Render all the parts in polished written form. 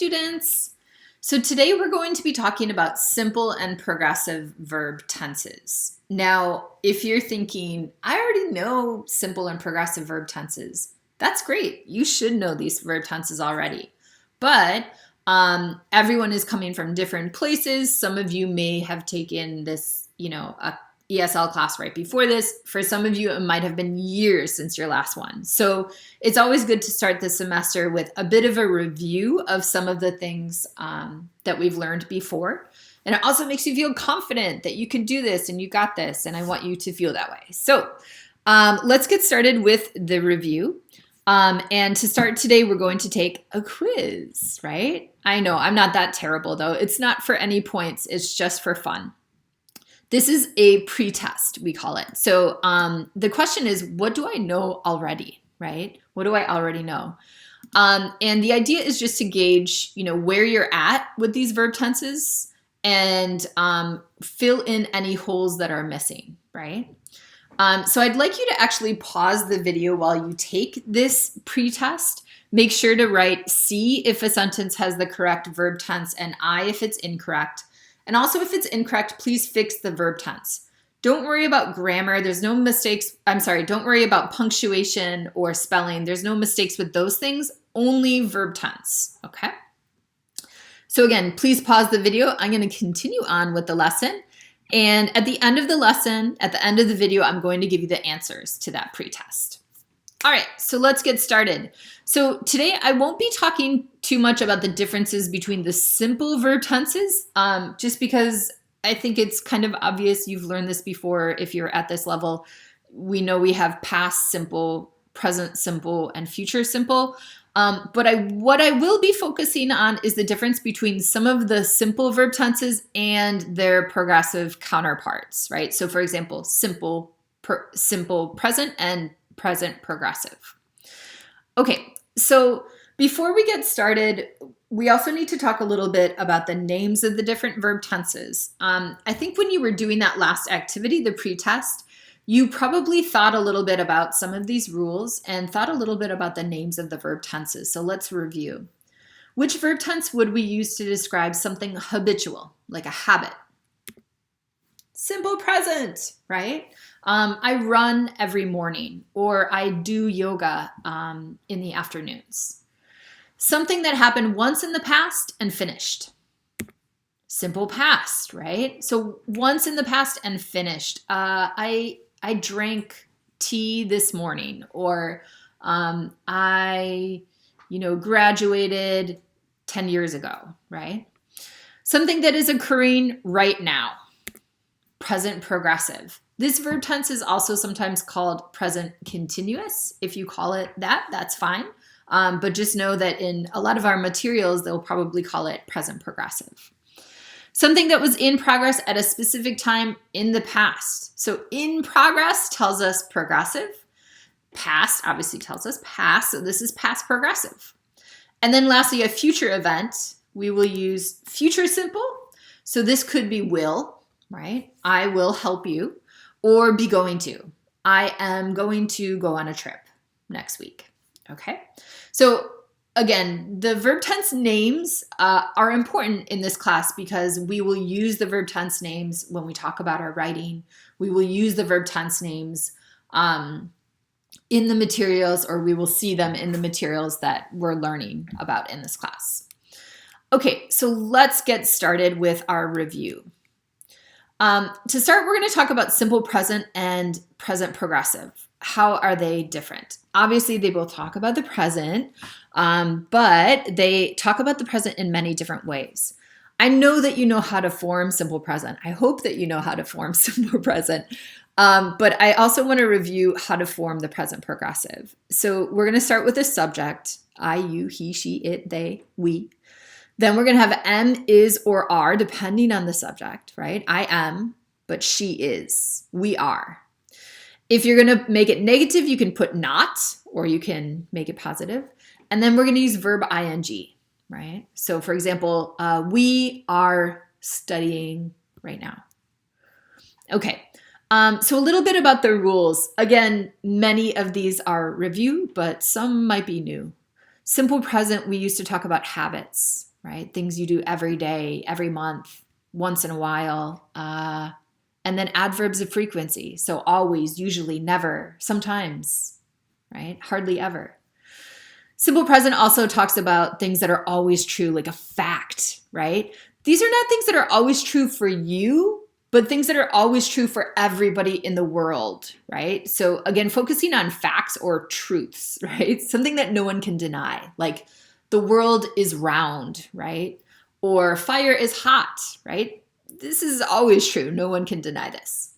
students. So today we're going to be talking about simple and progressive verb tenses. Now, if you're thinking, I already know simple and progressive verb tenses, that's great. You should know these verb tenses already. But everyone is coming from different places. Some of you may have taken this, a ESL class right before this. For some of you, it might have been years since your last one. So it's always good to start the semester with a bit of a review of some of the things that we've learned before. And it also makes you feel confident that you can do this and you got this. And I want you to feel that way. So let's get started with the review. And to start today, we're going to take a quiz, right? I know I'm not that terrible though. It's not for any points. It's just for fun. This is a pre-test, we call it. So the question is, what do I know already, right? What do I already know? And the idea is just to gauge, where you're at with these verb tenses and fill in any holes that are missing, right? So I'd like you to actually pause the video while you take this pre-test. Make sure to write C if a sentence has the correct verb tense and I if it's incorrect. And also if it's incorrect, please fix the verb tense. Don't worry about grammar. There's no mistakes. Don't worry about punctuation or spelling. There's no mistakes with those things, only verb tense, okay? So again, please pause the video. I'm going to continue on with the lesson. And at the end of the lesson, at the end of the video, I'm going to give you the answers to that pre-test. All right, so let's get started. So today I won't be talking too much about the differences between the simple verb tenses, just because I think it's kind of obvious. You've learned this before if you're at this level. We know we have past simple, present simple, and future simple. But what I will be focusing on is the difference between some of the simple verb tenses and their progressive counterparts, right? So for example, simple present and present progressive. Okay, so before we get started, we also need to talk a little bit about the names of the different verb tenses. I think when you were doing that last activity, the pre-test, you probably thought a little bit about some of these rules and thought a little bit about the names of the verb tenses. So let's review. Which verb tense would we use to describe something habitual, like a habit? Simple present, right? I run every morning, or I do yoga in the afternoons. Something that happened once in the past and finished. Simple past, right? So once in the past and finished. I drank tea this morning, or I graduated 10 years ago, right? Something that is occurring right now. Present progressive. This verb tense is also sometimes called present continuous. If you call it that, that's fine. But just know that in a lot of our materials, they'll probably call it present progressive. Something that was in progress at a specific time in the past. So in progress tells us progressive. Past obviously tells us past. So this is past progressive. And then lastly, a future event. We will use future simple. So this could be will, right? I will help you. Or be going to. I am going to go on a trip next week. Okay? So again, the verb tense names are important in this class because we will use the verb tense names when we talk about our writing. We will use the verb tense names in the materials, or we will see them in the materials that we're learning about in this class. Okay, so let's get started with our review. To start, we're going to talk about simple present and present progressive. How are they different? Obviously, they both talk about the present, but they talk about the present in many different ways. I know that you know how to form simple present. I hope that you know how to form simple present. But I also want to review how to form the present progressive. So we're going to start with the subject, I, you, he, she, it, they, we. Then we're going to have am, is, or are, depending on the subject, right? I am, but she is. We are. If you're going to make it negative, you can put not, or you can make it positive. And then we're going to use verb ing, right? So for example, we are studying right now. Okay. So a little bit about the rules. Again, many of these are review, but some might be new. Simple present, we used to talk about habits. right? Things you do every day, every month, once in a while. And then adverbs of frequency. So always, usually, never, sometimes, right? Hardly ever. Simple present also talks about things that are always true, like a fact, right? These are not things that are always true for you, but things that are always true for everybody in the world, right? So again, focusing on facts or truths, right? Something that no one can deny, like the world is round, right? Or fire is hot, right? This is always true. No one can deny this.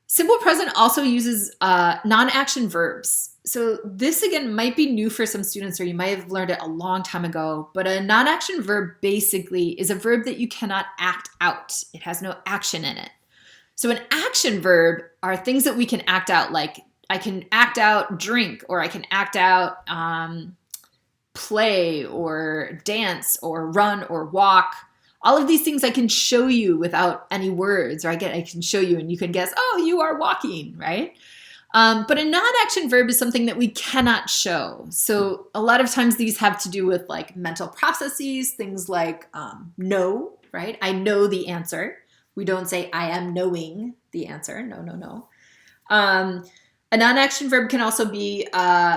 Simple present also uses non-action verbs. So this, again, might be new for some students, or you might have learned it a long time ago, but a non-action verb basically is a verb that you cannot act out. It has no action in it. So an action verb are things that we can act out, like I can act out drink, or I can act out play, or dance, or run, or walk. All of these things I can show you without any words, or I can show you and you can guess, oh, you are walking, right? But a non-action verb is something that we cannot show. So a lot of times these have to do with like mental processes, things like know, right? I know the answer. We don't say I am knowing the answer. No, no, no. A non-action verb can also be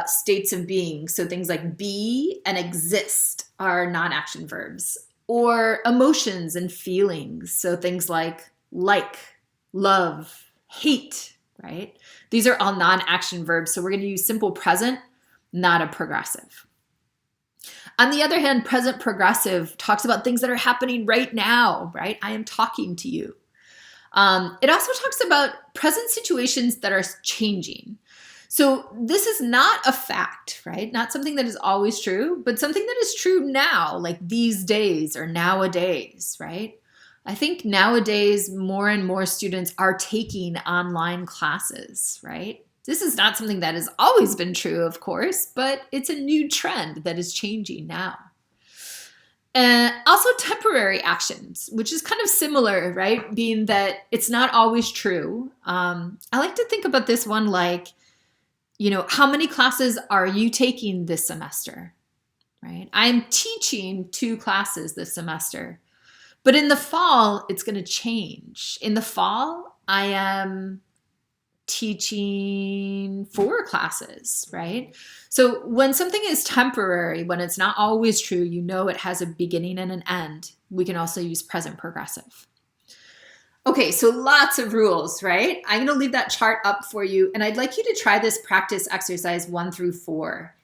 states of being. So things like be and exist are non-action verbs. Or emotions and feelings. So things like, love, hate, right? These are all non-action verbs. So we're going to use simple present, not a progressive. On the other hand, present progressive talks about things that are happening right now, right? I am talking to you. It also talks about present situations that are changing. So this is not a fact, right? Not something that is always true, but something that is true now, like these days or nowadays, right? I think nowadays more and more students are taking online classes, right? This is not something that has always been true, of course, but it's a new trend that is changing now. Also temporary actions, which is kind of similar, right? Being that it's not always true. I like to think about this one like, how many classes are you taking this semester, right? I'm teaching 2 classes this semester, but in the fall, it's going to change. In the fall, I am teaching 4 classes, right? So when something is temporary, when it's not always true, it has a beginning and an end. We can also use present progressive. Okay, so lots of rules, right? I'm going to leave that chart up for you, and I'd like you to try this practice exercise 1 through 4.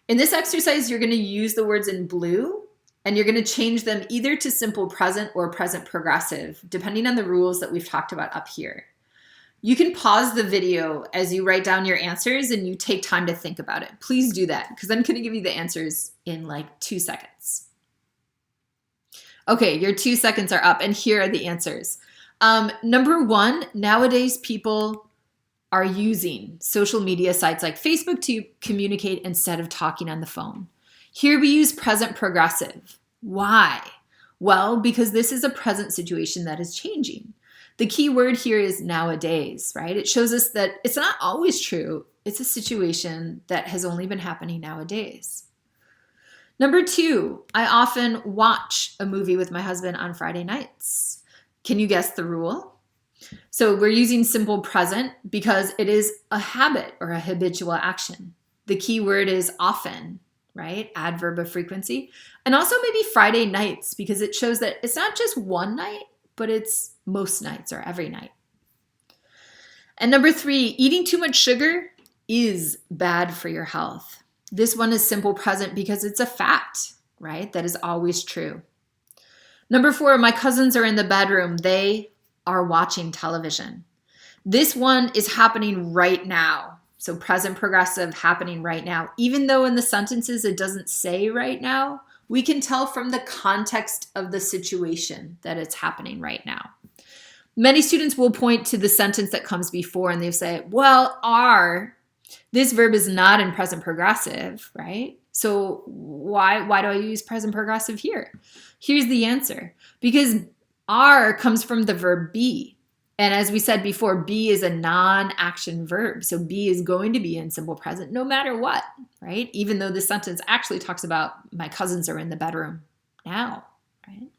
In this exercise, you're going to use the words in blue, and you're going to change them either to simple present or present progressive, depending on the rules that we've talked about up here. You can pause the video as you write down your answers and you take time to think about it. Please do that, because I'm going to give you the answers in like 2 seconds. Okay, your 2 seconds are up, and here are the answers. Number 1, nowadays people are using social media sites like Facebook to communicate instead of talking on the phone. Here we use present progressive. Why? Well, because this is a present situation that is changing. The key word here is nowadays, right? It shows us that it's not always true. It's a situation that has only been happening nowadays. Number 2, I often watch a movie with my husband on Friday nights. Can you guess the rule? So we're using simple present because it is a habit or a habitual action. The key word is often, right? Adverb of frequency. And also maybe Friday nights, because it shows that it's not just one night, but it's most nights or every night. And number 3, eating too much sugar is bad for your health. This one is simple present because it's a fact, right? That is always true. Number 4, my cousins are in the bedroom. They are watching television. This one is happening right now. So present progressive, happening right now. Even though in the sentences it doesn't say right now, we can tell from the context of the situation that it's happening right now. Many students will point to the sentence that comes before and they say, well, this verb is not in present progressive, right? So why do I use present progressive here? Here's the answer. Because are comes from the verb be. And as we said before, be is a non-action verb. So be is going to be in simple present no matter what, right? Even though the sentence actually talks about my cousins are in the bedroom. now, right?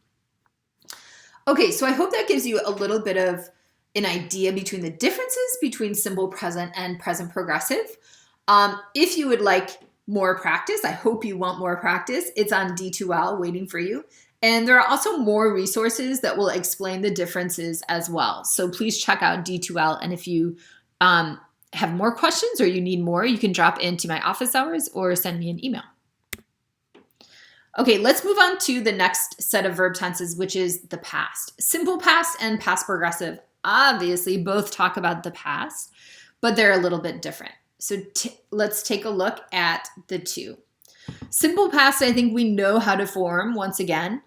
Okay, so I hope that gives you a little bit of an idea between the differences between simple present and present progressive. If you would like more practice, I hope you want more practice, it's on D2L waiting for you. And there are also more resources that will explain the differences as well. So please check out D2L. And if you have more questions or you need more, you can drop into my office hours or send me an email. Okay, let's move on to the next set of verb tenses, which is the past. Simple past and past progressive obviously both talk about the past, but they're a little bit different. So let's take a look at the two. Simple past, I think we know how to form once again.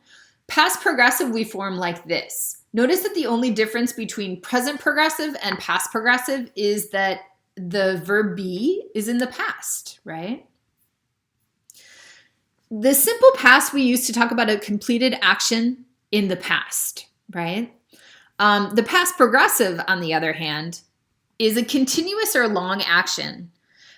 Past progressive, we form like this. Notice that the only difference between present progressive and past progressive is that the verb be is in the past, right? The simple past we use to talk about a completed action in the past, right? The past progressive, on the other hand, is a continuous or long action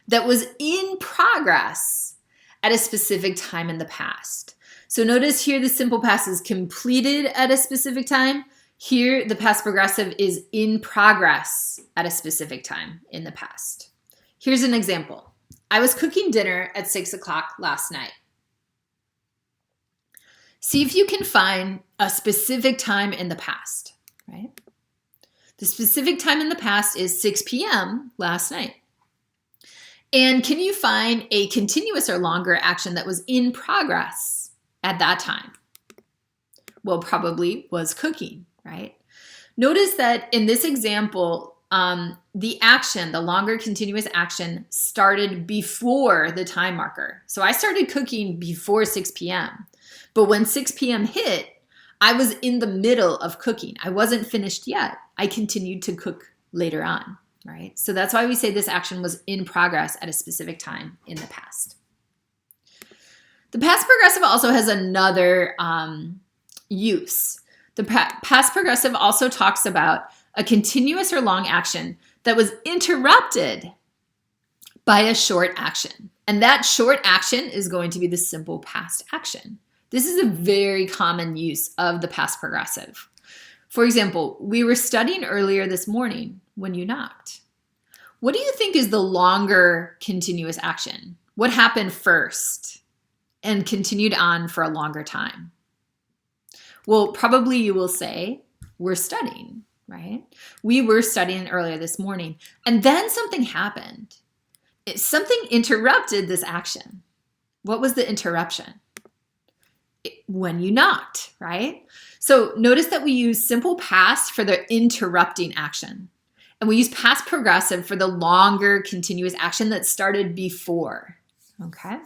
that was in progress at a specific time in the past. So notice here the simple past is completed at a specific time. Here the past progressive is in progress at a specific time in the past. Here's an example. I was cooking dinner at 6 o'clock last night. See if you can find a specific time in the past, right? The specific time in the past is 6 p.m. last night. And can you find a continuous or longer action that was in progress at that time? Well, probably was cooking, right? Notice that in this example, the action, the longer continuous action, started before the time marker. So I started cooking before 6 p.m. But when 6 p.m. hit, I was in the middle of cooking. I wasn't finished yet. I continued to cook later on, right? So that's why we say this action was in progress at a specific time in the past. The past progressive also has another use. The past progressive also talks about a continuous or long action that was interrupted by a short action. And that short action is going to be the simple past action. This is a very common use of the past progressive. For example, we were studying earlier this morning when you knocked. What do you think is the longer continuous action? What happened first and continued on for a longer time? Well, probably you will say, we're studying, right? We were studying earlier this morning, and then something happened. Something interrupted this action. What was the interruption? When you knocked, right? So notice that we use simple past for the interrupting action. And we use past progressive for the longer continuous action that started before, okay?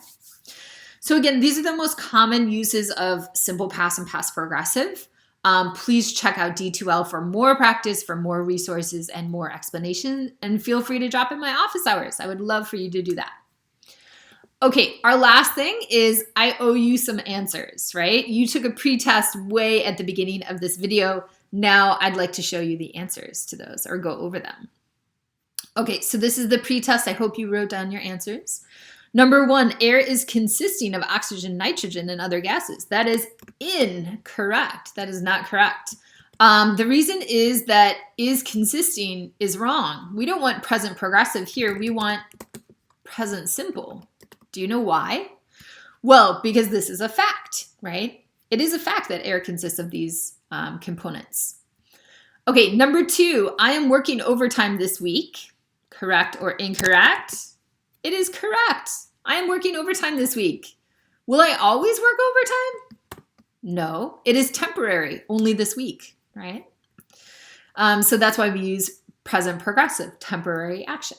So again, these are the most common uses of simple past and past progressive. Please check out D2L for more practice, for more resources and more explanation, and feel free to drop in my office hours. I would love for you to do that. Okay, our last thing is I owe you some answers, right? You took a pre-test way at the beginning of this video. Now I'd like to show you the answers to those or go over them. Okay, so this is the pre-test. I hope you wrote down your answers. Number 1, air is consisting of oxygen, nitrogen, and other gases. That is incorrect. That is not correct. The reason is that is consisting is wrong. We don't want present progressive here. We want present simple. Do you know why? Well, because this is a fact, right? It is a fact that air consists of these components. Okay, number 2, I am working overtime this week. Correct or incorrect? It is correct. I am working overtime this week. Will I always work overtime? No, it is temporary, only this week, right? So that's why we use present progressive, temporary action.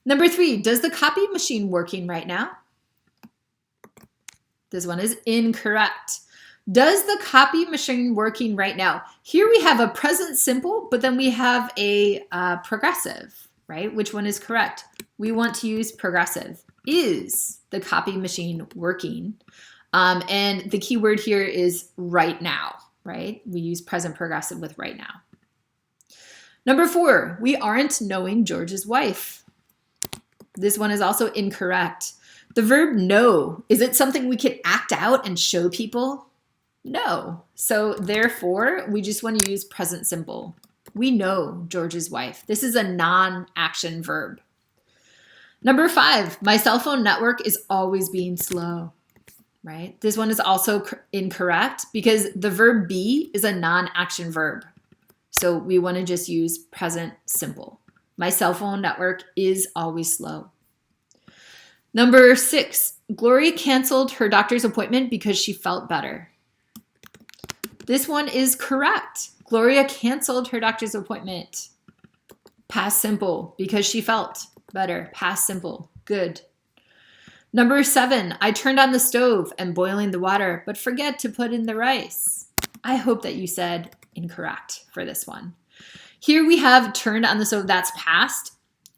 Number 3, does the copy machine working right now? This one is incorrect. Does the copy machine working right now? Here we have a present simple, but then we have a progressive, right? Which one is correct? We want to use progressive. Is the copy machine working? And the key word here is right now, right? We use present progressive with right now. Number 4, we aren't knowing George's wife. This one is also incorrect. The verb know, is it something we can act out and show people? No. So therefore, we just want to use present simple. We know George's wife. This is a non-action verb. Number 5, my cell phone network is always being slow, right? This one is also incorrect because the verb be is a non-action verb. So we want to just use present simple. My cell phone network is always slow. Number 6, Gloria canceled her doctor's appointment because she felt better. This one is correct. Gloria canceled her doctor's appointment. Past simple, because she felt better. Past simple, good. Number 7, I turned on the stove and boiling the water, but forget to put in the rice. I hope that you said incorrect for this one. Here we have turned on the stove, that's past,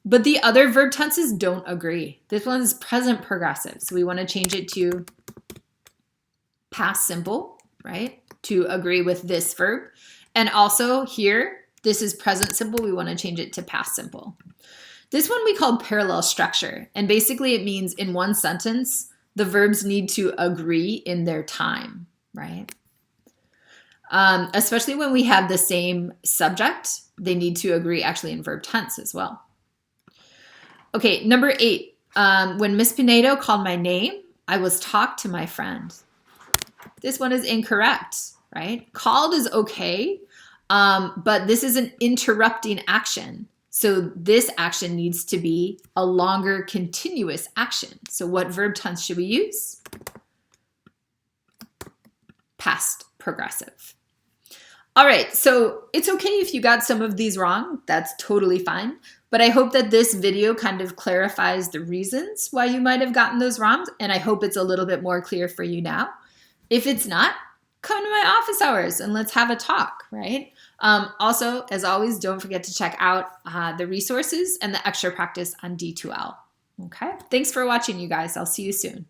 but the other verb tenses don't agree. This one's present progressive, so we want to change it to past simple, right? To agree with this verb. And also here, this is present simple. We want to change it to past simple. This one we call parallel structure. And basically it means in one sentence, the verbs need to agree in their time, right? Especially when we have the same subject, they need to agree actually in verb tense as well. Okay, number 8. When Miss Pinedo called my name, I was talked to my friend. This one is incorrect, right? Called is okay, but this is an interrupting action. So this action needs to be a longer continuous action. So what verb tense should we use? Past progressive. All right, so it's okay if you got some of these wrong. That's totally fine. But I hope that this video kind of clarifies the reasons why you might have gotten those wrong. And I hope it's a little bit more clear for you now. If it's not, come to my office hours and let's have a talk, right? Also, as always, don't forget to check out the resources and the extra practice on D2L. Okay, thanks for watching, you guys. I'll see you soon.